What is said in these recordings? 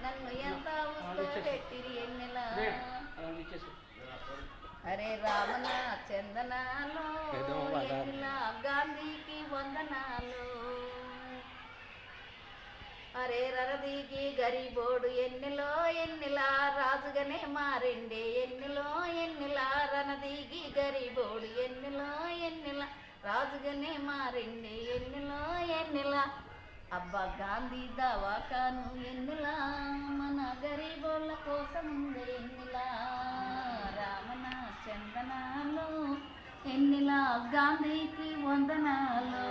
నన్ను ఎంత ఉస్తో పెట్టిరి ఎన్నెలా అరే రామన చందనాలు ఎన్నెలా గాంధీకి వందనాలు అరే రరదీకి గరీబోడు ఎన్నెలో ఎన్నెలా రాజుగానే మారిండే ఎన్నెలో ఎన్నెలా రణదీకి గరీబోడు ఎన్నెలో ఎన్నెలా రాజుగానే మారిండే ఎన్నెలో ఎన్నెలా అబ్బా గాంధీ దవాఖాను ఎన్నెలా మన గరీబోళ్ళ కోసం ఎన్నెలా రామన చందనాలు ఎన్నెలా గాంధీకి వందనాలు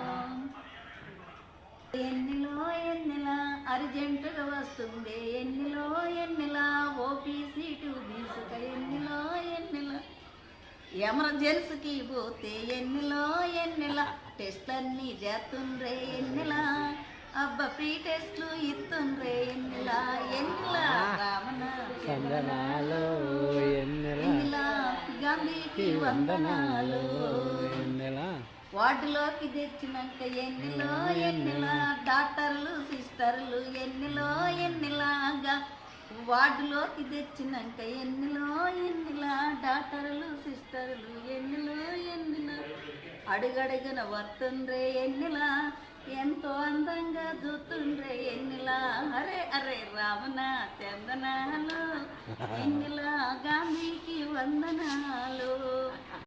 ఎన్నెలో ఎన్నెలా అర్జెంటుగా వస్తుంది ఎన్నెలో ఎన్నెలా ఓపీ సీటు తీసుక ఎన్నెలో ఎన్నెలా ఎమర్జెన్సీకి పోతే ఎన్నెలో ఎన్నెలా టెస్ట్లన్నీ చేస్తుండ్రే ఎన్నెలా అబ్బా ప్రీ టెస్ట్లు ఇస్తుండ్రే ఎన్నెలా ఎన్నెలా రామన చందనాలు ఎన్నెలా గాంధీకి వందనాలు ఎన్నెలా వార్డులోకి తెచ్చినాక ఎన్నెలో ఎన్నెలా డాక్టర్లు సిస్టర్లు ఎన్నెలో ఎన్నెలాగా వార్డులోకి తెచ్చినాక ఎన్నెలో ఎన్నెలా డాక్టర్లు సిస్టర్లు ఎన్నెలో ఎన్నెలా అడుగడుగున వస్తుండ్రే ఎన్నెలా ఎంతో అందంగా చూస్తుండ్రే ఎన్నెలా అరే అరే రామన చందనాలు ఎన్నెలా గాంధీకి వందనాలు